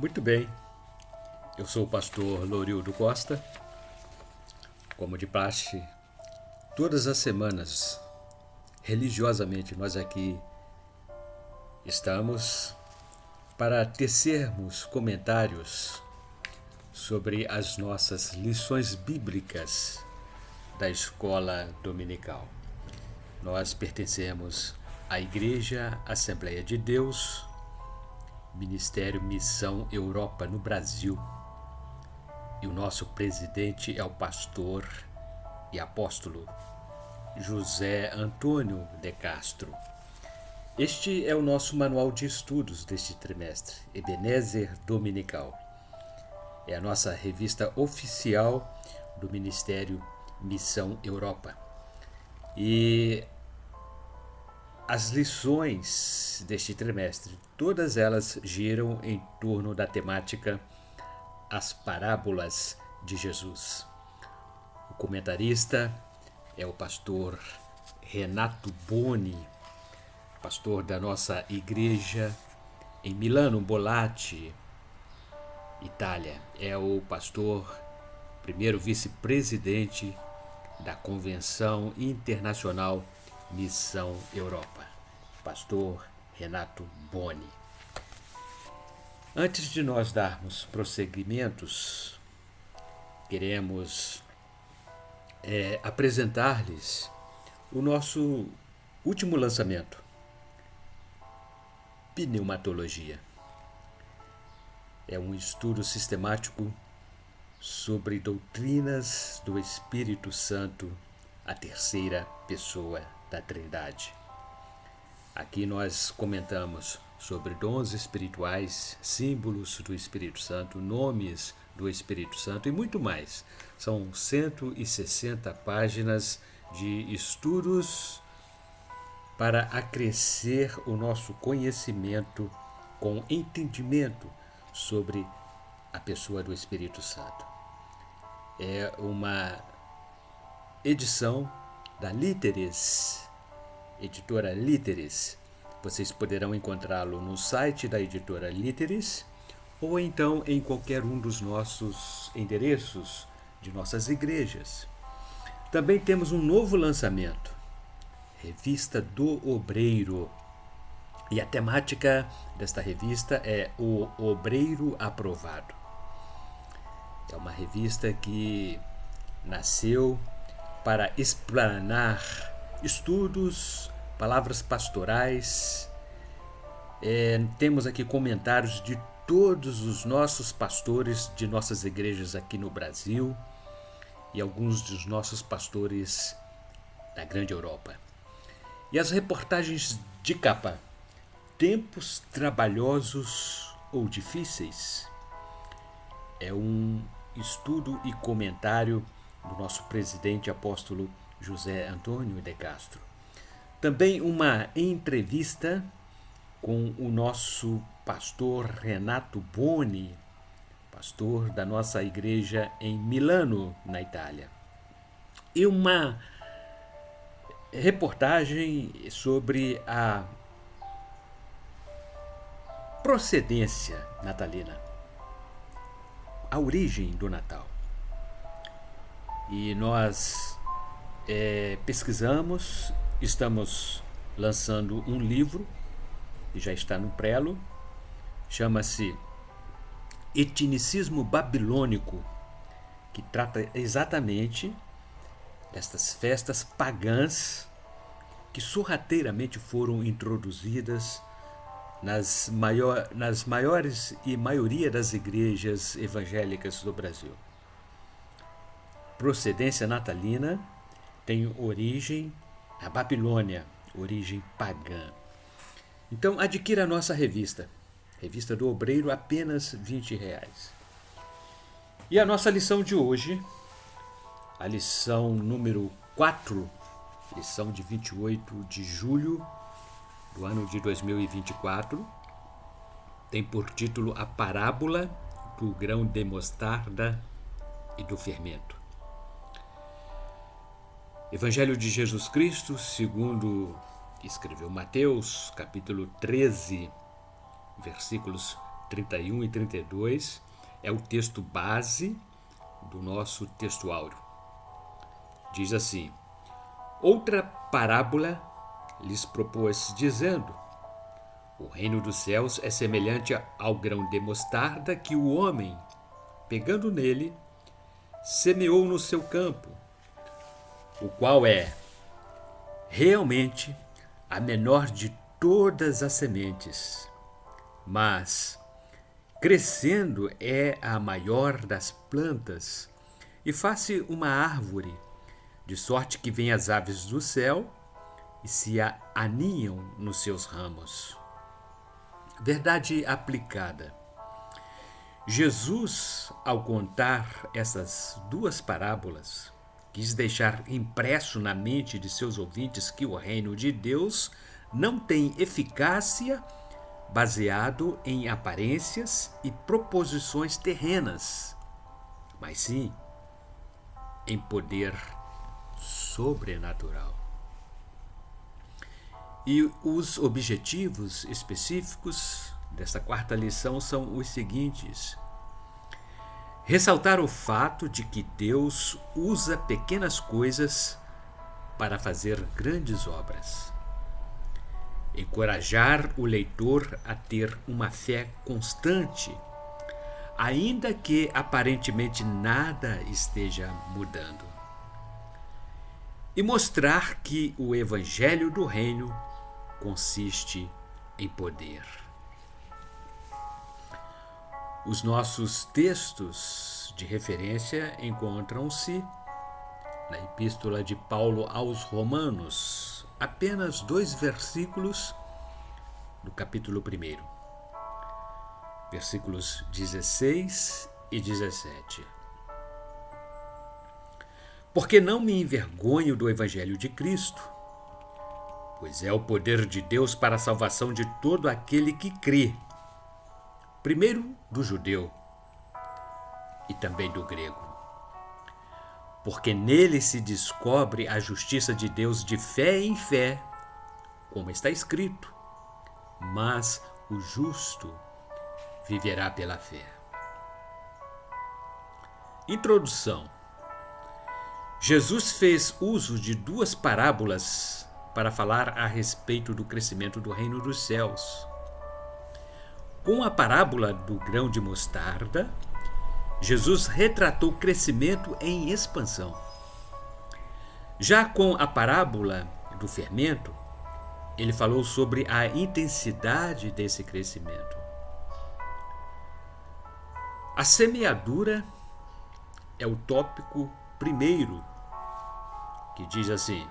Muito bem, eu sou o pastor Lorildo Costa. Como de praxe, todas as semanas, religiosamente, nós aqui estamos para tecermos comentários sobre as nossas lições bíblicas da escola dominical. Nós pertencemos à Igreja Assembleia de Deus, Ministério Missão Europa no Brasil. E o nosso presidente é o pastor e apóstolo José Antônio de Castro. Este é o nosso manual de estudos deste trimestre, Ebenezer Dominical. É a nossa revista oficial do Ministério Missão Europa. E as lições deste trimestre, todas elas giram em torno da temática As Parábolas de Jesus. O comentarista é o pastor Renato Boni, pastor da nossa igreja em Milano, Bollate, Itália. É o pastor, primeiro vice-presidente da Convenção Internacional Missão Europa, pastor Renato Boni. Antes de nós darmos prosseguimentos, queremos apresentar-lhes o nosso último lançamento, Pneumatologia. É um estudo sistemático sobre doutrinas do Espírito Santo, a terceira pessoa da Trindade. Aqui nós comentamos sobre dons espirituais, símbolos do Espírito Santo, nomes do Espírito Santo e muito mais. São 160 páginas de estudos para acrescer o nosso conhecimento com entendimento sobre a pessoa do Espírito Santo. É uma edição da Líteres, editora Líteres. Vocês poderão encontrá-lo no site da editora Líteres ou então em qualquer um dos nossos endereços de nossas igrejas. Também temos um novo lançamento, Revista do Obreiro. E a temática desta revista é O Obreiro Aprovado. É uma revista que nasceu para explanar estudos, palavras pastorais. Temos aqui comentários de todos os nossos pastores de nossas igrejas aqui no Brasil e alguns dos nossos pastores da grande Europa. E as reportagens de capa, tempos trabalhosos ou difíceis, é um estudo e comentário do nosso presidente apóstolo José Antônio de Castro. Também uma entrevista com o nosso pastor Renato Boni, pastor da nossa igreja em Milano, na Itália. E uma reportagem sobre a procedência natalina, a origem do Natal. E nós pesquisamos, estamos lançando um livro, que já está no prelo, chama-se Etnicismo Babilônico, que trata exatamente destas festas pagãs que sorrateiramente foram introduzidas nas maiores e maioria das igrejas evangélicas do Brasil. Procedência natalina tem origem na Babilônia, origem pagã. Então adquira a nossa revista, Revista do Obreiro, apenas R$20. E a nossa lição de hoje, a lição número 4, lição de 28 de julho do ano de 2024, tem por título A Parábola do Grão de Mostarda e do Fermento. Evangelho de Jesus Cristo, segundo escreveu Mateus, capítulo 13, versículos 31 e 32, é o texto base do nosso texto áureo. Diz assim: outra parábola lhes propôs, dizendo: o reino dos céus é semelhante ao grão de mostarda que o homem, pegando nele, semeou no seu campo, o qual é realmente a menor de todas as sementes, mas, crescendo, é a maior das plantas e faz-se uma árvore, de sorte que vêm as aves do céu e se aninham nos seus ramos. Verdade aplicada. Jesus, ao contar essas duas parábolas, quis deixar impresso na mente de seus ouvintes que o reino de Deus não tem eficácia baseado em aparências e proposições terrenas, mas sim em poder sobrenatural. E os objetivos específicos desta quarta lição são os seguintes: ressaltar o fato de que Deus usa pequenas coisas para fazer grandes obras. Encorajar o leitor a ter uma fé constante, ainda que aparentemente nada esteja mudando. E mostrar que o Evangelho do Reino consiste em poder. Os nossos textos de referência encontram-se na Epístola de Paulo aos Romanos, apenas 2 versículos do capítulo 1, versículos 16 e 17. Porque não me envergonho do Evangelho de Cristo, pois é o poder de Deus para a salvação de todo aquele que crê, primeiro do judeu e também do grego. Porque nele se descobre a justiça de Deus de fé em fé, como está escrito: mas o justo viverá pela fé. Introdução. Jesus fez uso de 2 parábolas para falar a respeito do crescimento do reino dos céus. Com a parábola do grão de mostarda, Jesus retratou o crescimento em expansão. Já com a parábola do fermento, ele falou sobre a intensidade desse crescimento. A semeadura é o tópico primeiro, que diz assim: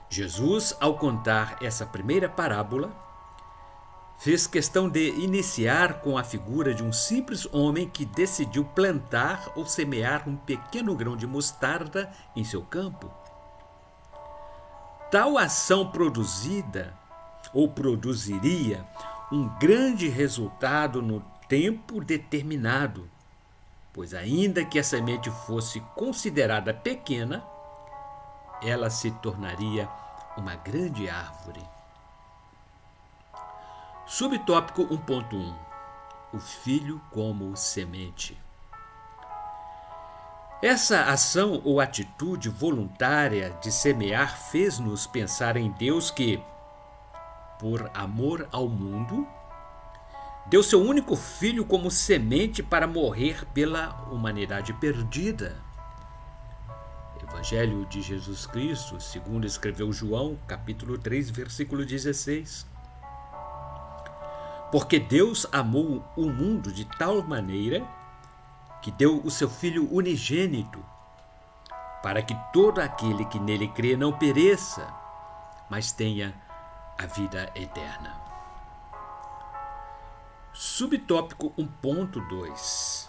Jesus, ao contar essa primeira parábola, fez questão de iniciar com a figura de um simples homem que decidiu plantar ou semear um pequeno grão de mostarda em seu campo. Tal ação produziria um grande resultado no tempo determinado, pois ainda que a semente fosse considerada pequena, ela se tornaria uma grande árvore. Subtópico 1.1: o filho como semente. Essa ação ou atitude voluntária de semear fez-nos pensar em Deus que, por amor ao mundo, deu seu único filho como semente para morrer pela humanidade perdida. Evangelho de Jesus Cristo, segundo escreveu João, capítulo 3, versículo 16. Porque Deus amou o mundo de tal maneira que deu o seu Filho unigênito, para que todo aquele que nele crê não pereça, mas tenha a vida eterna. Subtópico 1.2: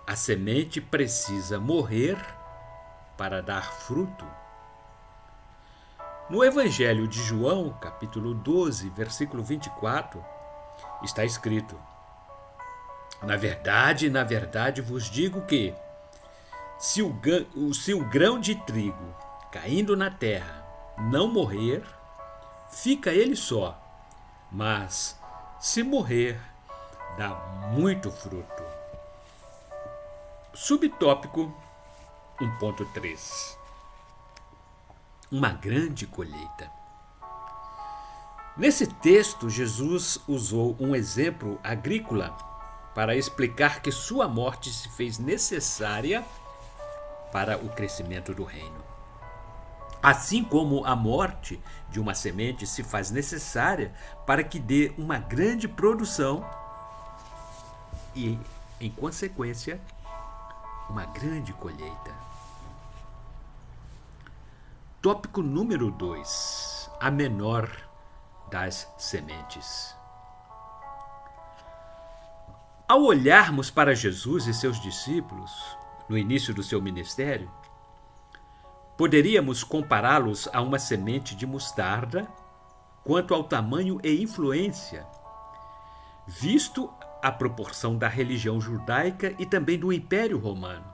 a semente precisa morrer para dar fruto. No Evangelho de João, capítulo 12, versículo 24, está escrito: na verdade vos digo que, se o grão de trigo caindo na terra não morrer, fica ele só, mas Se morrer, dá muito fruto. Subtópico 1.3. Uma grande colheita. Nesse texto, Jesus usou um exemplo agrícola para explicar que sua morte se fez necessária para o crescimento do reino. Assim como a morte de uma semente se faz necessária para que dê uma grande produção e, em consequência, uma grande colheita. Tópico número 2. A menor das sementes. Ao olharmos para Jesus e seus discípulos no início do seu ministério, poderíamos compará-los a uma semente de mostarda quanto ao tamanho e influência, visto a proporção da religião judaica e também do Império Romano.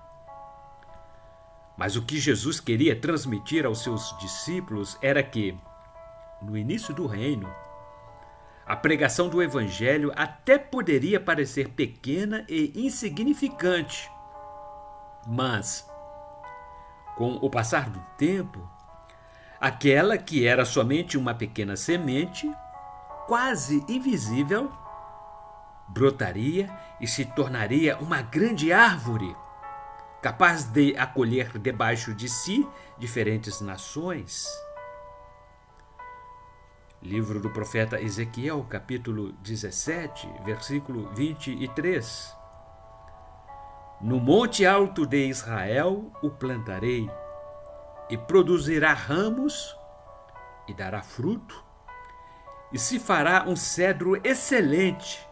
Mas o que Jesus queria transmitir aos seus discípulos era que, no início do reino, a pregação do Evangelho até poderia parecer pequena e insignificante, mas, com o passar do tempo, aquela que era somente uma pequena semente, quase invisível, brotaria e se tornaria uma grande árvore, capaz de acolher debaixo de si diferentes nações. Livro do profeta Ezequiel, capítulo 17, versículo 23. No monte alto de Israel o plantarei, e produzirá ramos, e dará fruto, e se fará um cedro excelente,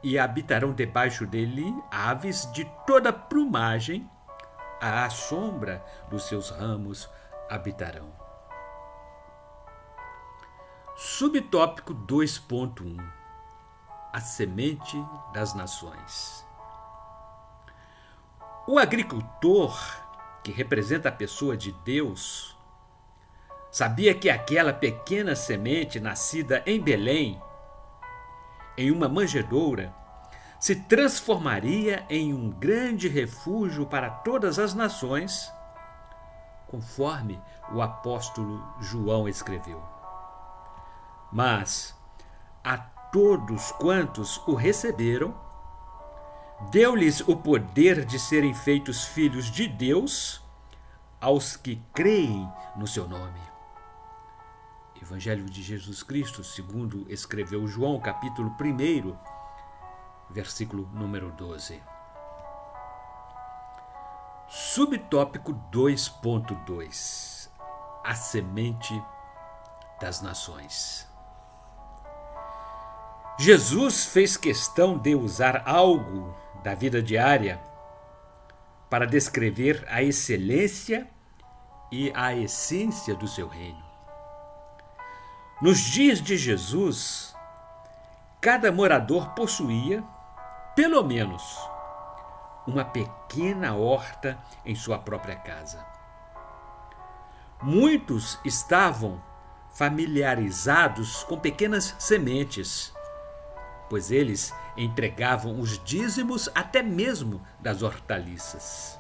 e habitarão debaixo dele aves de toda plumagem, à sombra dos seus ramos habitarão. Subtópico 2.1. A semente das nações. O agricultor, que representa a pessoa de Deus, sabia que aquela pequena semente nascida em Belém, em uma manjedoura, se transformaria em um grande refúgio para todas as nações, conforme o apóstolo João escreveu. Mas a todos quantos o receberam, deu-lhes o poder de serem feitos filhos de Deus aos que creem no seu nome. Evangelho de Jesus Cristo, segundo escreveu João, capítulo 1, versículo número 12. Subtópico 2.2. A semente das nações. Jesus fez questão de usar algo da vida diária para descrever a excelência e a essência do seu reino. Nos dias de Jesus, cada morador possuía, pelo menos, uma pequena horta em sua própria casa. Muitos estavam familiarizados com pequenas sementes, pois eles entregavam os dízimos até mesmo das hortaliças.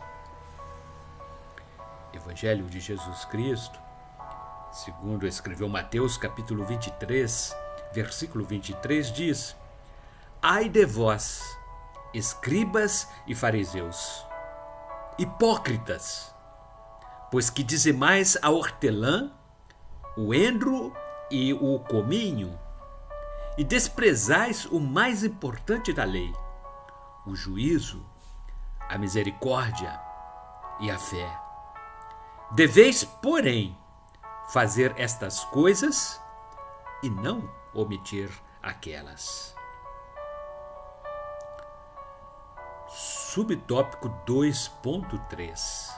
Evangelho de Jesus Cristo, segundo escreveu Mateus capítulo 23, versículo 23, diz: Ai de vós, escribas e fariseus, hipócritas, pois que dizimais a hortelã, o endro e o cominho, e desprezais o mais importante da lei, o juízo, a misericórdia e a fé. Deveis, porém, fazer estas coisas e não omitir aquelas. Subtópico 2.3.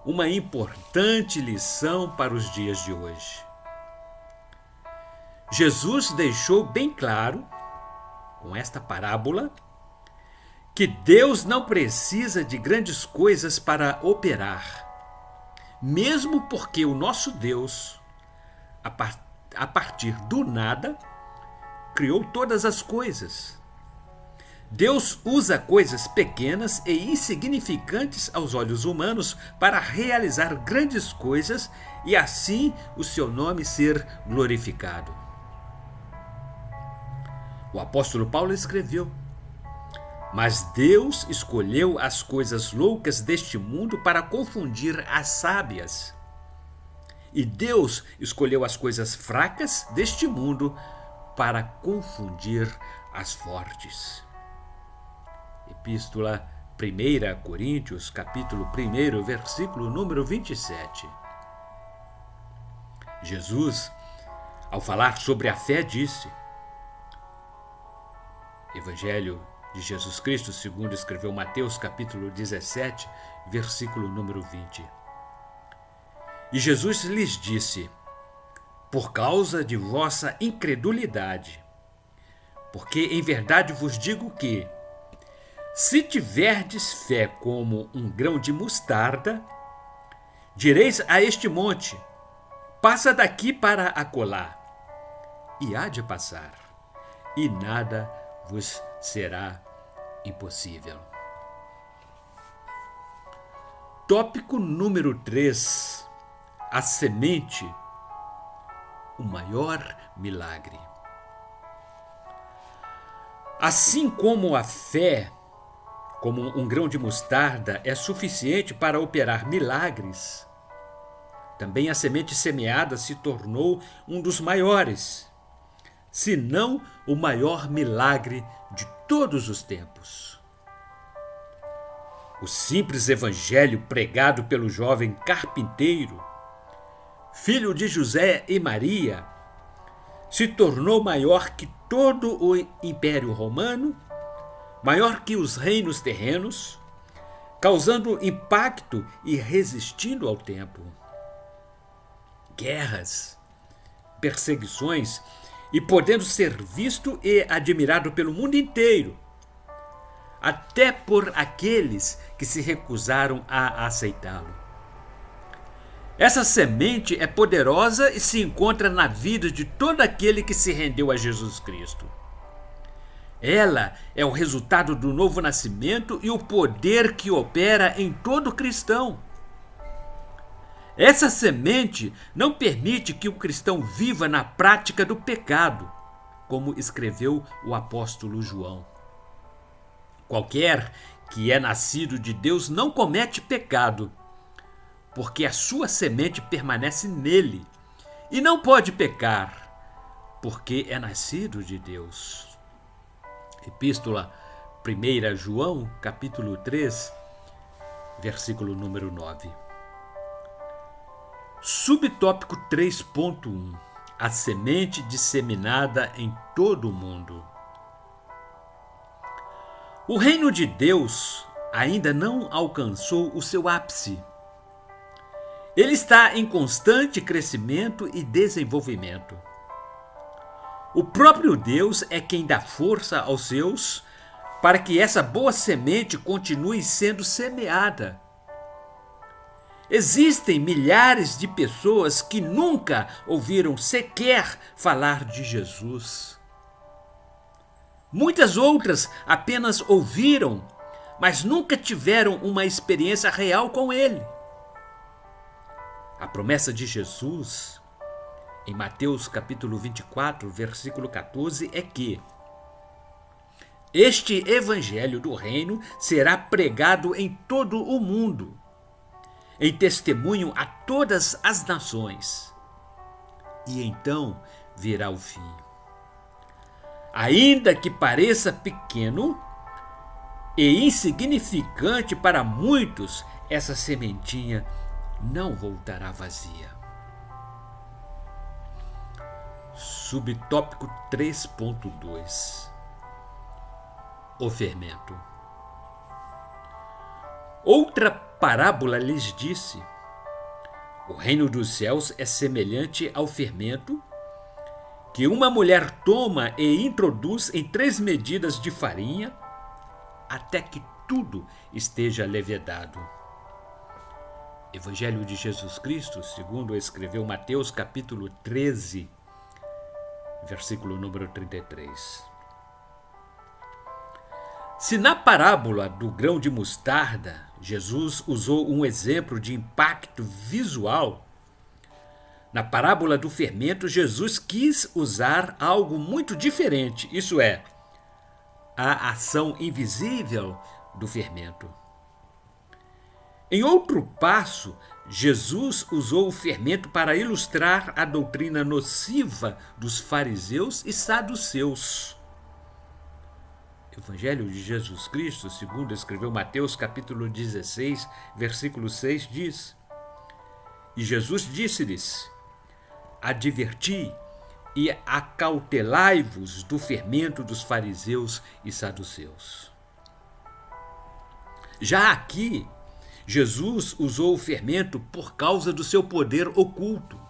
Uma importante lição para os dias de hoje. Jesus deixou bem claro, com esta parábola, que Deus não precisa de grandes coisas para operar, mesmo porque o nosso Deus, a partir do nada, criou todas as coisas. Deus usa coisas pequenas e insignificantes aos olhos humanos para realizar grandes coisas e assim o seu nome ser glorificado. O apóstolo Paulo escreveu: mas Deus escolheu as coisas loucas deste mundo para confundir as sábias. E Deus escolheu as coisas fracas deste mundo para confundir as fortes. Epístola 1 Coríntios, capítulo 1, versículo número 27. Jesus, ao falar sobre a fé, disse: Evangelho de Jesus Cristo, segundo escreveu Mateus, capítulo 17, versículo número 20. E Jesus lhes disse: por causa de vossa incredulidade, porque em verdade vos digo que, se tiverdes fé como um grão de mostarda, direis a este monte: passa daqui para acolá, e há de passar, e nada vos será impossível. Tópico número 3. A semente, o maior milagre. Assim como a fé, como um grão de mostarda, é suficiente para operar milagres, também a semente semeada se tornou um dos maiores, se não o maior milagre de todos os tempos. O simples evangelho pregado pelo jovem carpinteiro, filho de José e Maria, se tornou maior que todo o Império Romano, maior que os reinos terrenos, causando impacto e resistindo ao tempo. Guerras, perseguições e podendo ser visto e admirado pelo mundo inteiro, até por aqueles que se recusaram a aceitá-lo. Essa semente é poderosa e se encontra na vida de todo aquele que se rendeu a Jesus Cristo. Ela é o resultado do novo nascimento e o poder que opera em todo cristão. Essa semente não permite que o cristão viva na prática do pecado, como escreveu o apóstolo João. Qualquer que é nascido de Deus não comete pecado, porque a sua semente permanece nele, e não pode pecar, porque é nascido de Deus. Epístola 1 João, capítulo 3, versículo número 9. Subtópico 3.1. A semente disseminada em todo o mundo. O reino de Deus ainda não alcançou o seu ápice. Ele está em constante crescimento e desenvolvimento. O próprio Deus é quem dá força aos seus para que essa boa semente continue sendo semeada. Existem milhares de pessoas que nunca ouviram sequer falar de Jesus. Muitas outras apenas ouviram, mas nunca tiveram uma experiência real com ele. A promessa de Jesus, em Mateus capítulo 24, versículo 14, é que este evangelho do reino será pregado em todo o mundo, em testemunho a todas as nações, e então virá o fim. Ainda que pareça pequeno e insignificante para muitos, essa sementinha não voltará vazia. Subtópico 3.2. O fermento. Outra parábola lhes disse: o reino dos céus é semelhante ao fermento que uma mulher toma e introduz em 3 medidas de farinha até que tudo esteja levedado. Evangelho de Jesus Cristo, segundo escreveu Mateus capítulo 13, versículo número 33. Se na parábola do grão de mostarda Jesus usou um exemplo de impacto visual, na parábola do fermento Jesus quis usar algo muito diferente, isso é, a ação invisível do fermento. Em outro passo, Jesus usou o fermento para ilustrar a doutrina nociva dos fariseus e saduceus. Evangelho de Jesus Cristo, segundo escreveu Mateus capítulo 16, versículo 6, diz: E Jesus disse-lhes: Adverti e acautelai-vos do fermento dos fariseus e saduceus. Já aqui, Jesus usou o fermento por causa do seu poder oculto.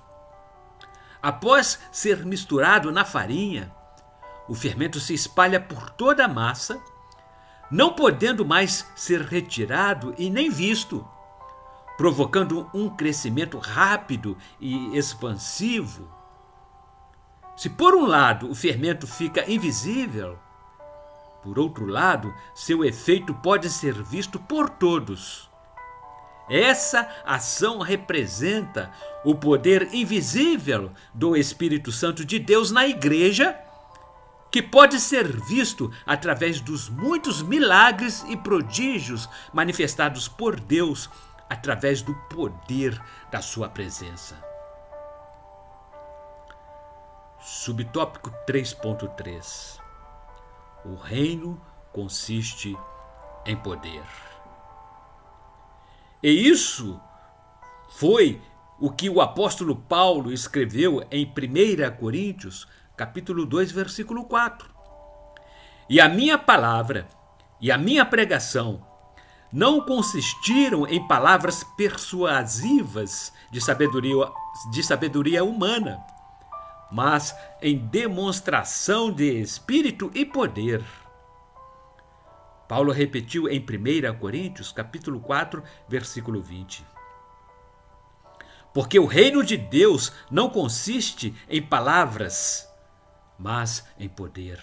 Após ser misturado na farinha, o fermento se espalha por toda a massa, não podendo mais ser retirado e nem visto, provocando um crescimento rápido e expansivo. Se por um lado o fermento fica invisível, por outro lado, seu efeito pode ser visto por todos. Essa ação representa o poder invisível do Espírito Santo de Deus na igreja, que pode ser visto através dos muitos milagres e prodígios manifestados por Deus através do poder da sua presença. Subtópico 3.3. O reino consiste em poder. E isso foi o que o apóstolo Paulo escreveu em 1 Coríntios, capítulo 2, versículo 4. E a minha palavra e a minha pregação não consistiram em palavras persuasivas de sabedoria humana, mas em demonstração de espírito e poder. Paulo repetiu em 1 Coríntios, capítulo 4, versículo 20. Porque o reino de Deus não consiste em palavras, mas em poder.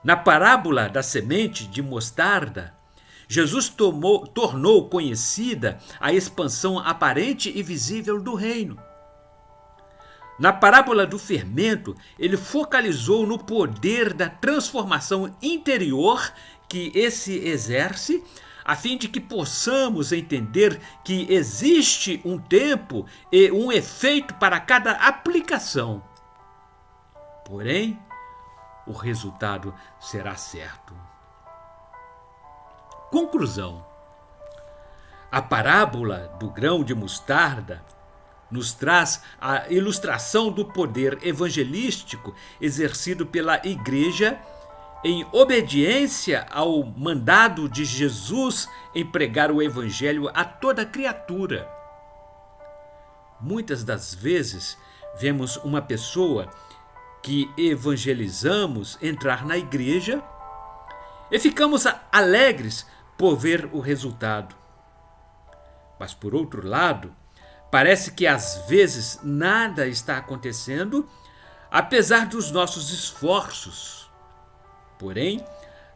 Na parábola da semente de mostarda, Jesus tornou conhecida a expansão aparente e visível do reino. Na parábola do fermento, ele focalizou no poder da transformação interior que esse exerce, a fim de que possamos entender que existe um tempo e um efeito para cada aplicação. Porém, o resultado será certo. Conclusão: a parábola do grão de mostarda nos traz a ilustração do poder evangelístico exercido pela igreja em obediência ao mandado de Jesus em pregar o evangelho a toda criatura. Muitas das vezes vemos uma pessoa que evangelizamos entrar na igreja e ficamos alegres por ver o resultado. Mas, por outro lado, parece que às vezes nada está acontecendo, apesar dos nossos esforços. Porém,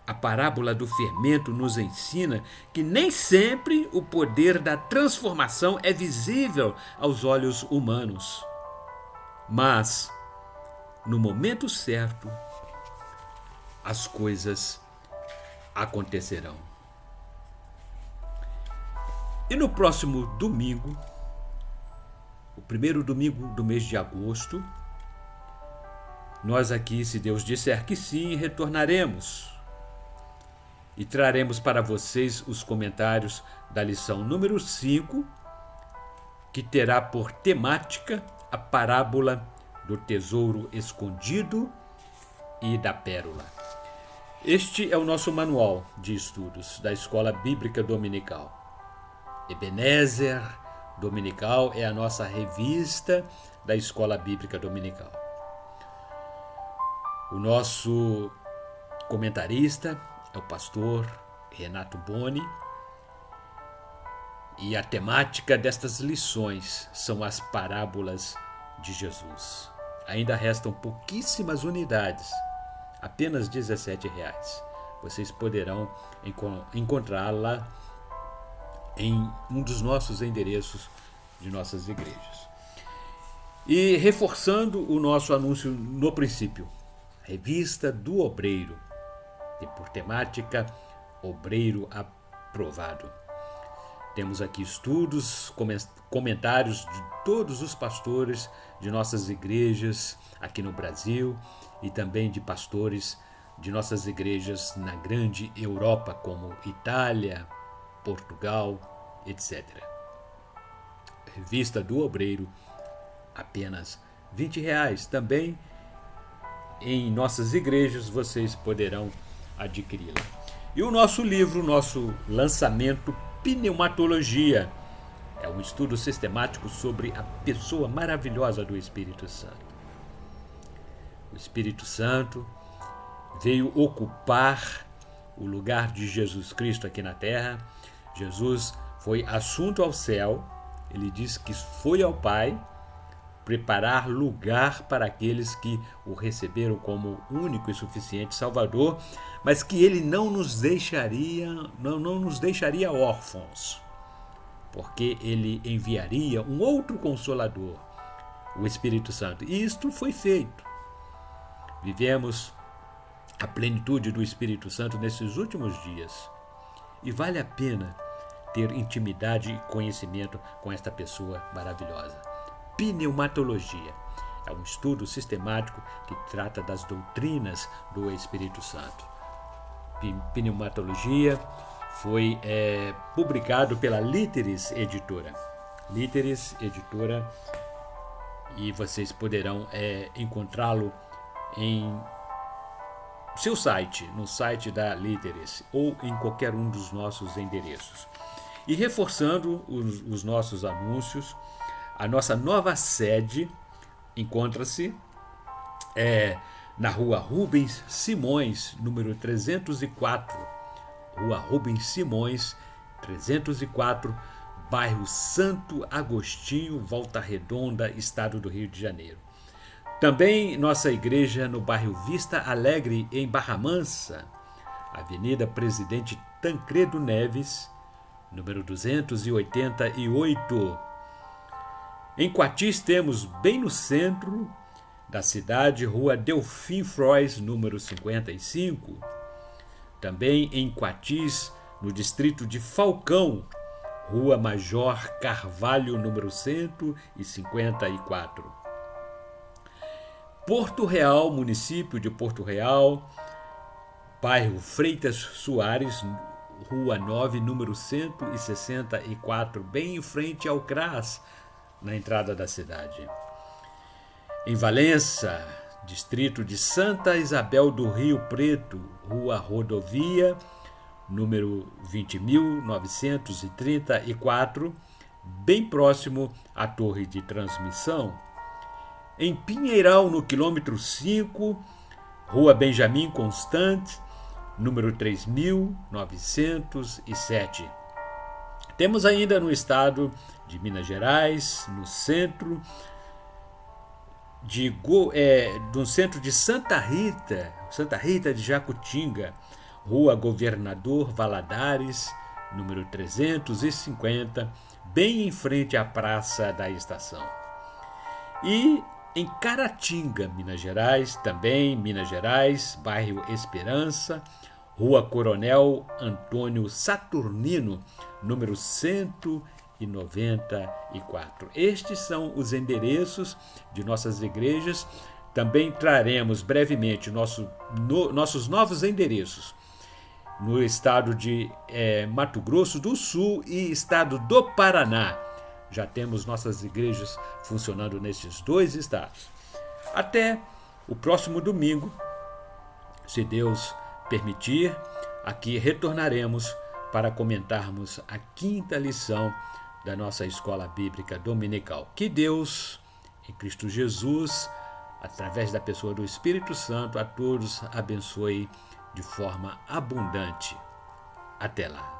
a parábola do fermento nos ensina que nem sempre o poder da transformação é visível aos olhos humanos. Mas, no momento certo, as coisas acontecerão. E no próximo domingo, o primeiro domingo do mês de agosto, nós aqui, se Deus disser que sim, retornaremos e traremos para vocês os comentários da lição número 5, que terá por temática a parábola do tesouro escondido e da pérola. Este é o nosso manual de estudos da Escola Bíblica Dominical. Ebenezer Dominical é a nossa revista da Escola Bíblica Dominical. O nosso comentarista é o pastor Renato Boni e a temática destas lições são as parábolas de Jesus. Ainda restam pouquíssimas unidades, apenas R$17. Vocês poderão encontrá-la em um dos nossos endereços de nossas igrejas. E reforçando o nosso anúncio no princípio, Revista do Obreiro, e por temática Obreiro Aprovado. Temos aqui estudos, comentários de todos os pastores de nossas igrejas aqui no Brasil e também de pastores de nossas igrejas na grande Europa, como Itália, Portugal, etc. Revista do Obreiro, apenas R$20. Também em nossas igrejas vocês poderão adquiri-la. E o nosso livro, nosso lançamento, Pneumatologia, é um estudo sistemático sobre a pessoa maravilhosa do Espírito Santo. O Espírito Santo veio ocupar o lugar de Jesus Cristo aqui na terra. Jesus foi assunto ao céu, ele diz que foi ao Pai preparar lugar para aqueles que o receberam como único e suficiente Salvador, mas que ele não nos deixaria órfãos, porque ele enviaria um outro Consolador, o Espírito Santo. E isto foi feito. Vivemos a plenitude do Espírito Santo nesses últimos dias. E vale a pena ter intimidade e conhecimento com esta pessoa maravilhosa. Pneumatologia é um estudo sistemático que trata das doutrinas do Espírito Santo. Pneumatologia foi publicado pela Líteres Editora. Líteres Editora, e vocês poderão encontrá-lo em seu site, no site da Líteres, ou em qualquer um dos nossos endereços. E reforçando os nossos anúncios, a nossa nova sede encontra-se na Rua Rubens Simões, número 304. Rua Rubens Simões, 304, bairro Santo Agostinho, Volta Redonda, estado do Rio de Janeiro. Também nossa igreja no bairro Vista Alegre, em Barra Mansa, Avenida Presidente Tancredo Neves, número 288. Em Quatis temos, bem no centro da cidade, Rua Delfim Frois, número 55. Também em Quatis, no distrito de Falcão, Rua Major Carvalho, número 154. Porto Real, município de Porto Real, bairro Freitas Soares, Rua 9, número 164, bem em frente ao CRAS, na entrada da cidade. Em Valença, distrito de Santa Isabel do Rio Preto, Rua Rodovia, número 20.934, bem próximo à torre de transmissão. Em Pinheiral, no quilômetro 5, Rua Benjamin Constant, número 3.907. Temos ainda no estado de Minas Gerais, no centro de Santa Rita de Jacutinga, Rua Governador Valadares, número 350, bem em frente à Praça da Estação. E em Caratinga, Minas Gerais, também Minas Gerais, bairro Esperança, Rua Coronel Antônio Saturnino, número 194. Estes são os endereços de nossas igrejas. Também traremos brevemente nossos novos endereços no estado de Mato Grosso do Sul e estado do Paraná. Já temos nossas igrejas funcionando nesses dois estados. Até o próximo domingo, se Deus permitir, aqui retornaremos para comentarmos a 5ª lição da nossa escola bíblica dominical. Que Deus, em Cristo Jesus, através da pessoa do Espírito Santo, a todos abençoe de forma abundante. Até lá.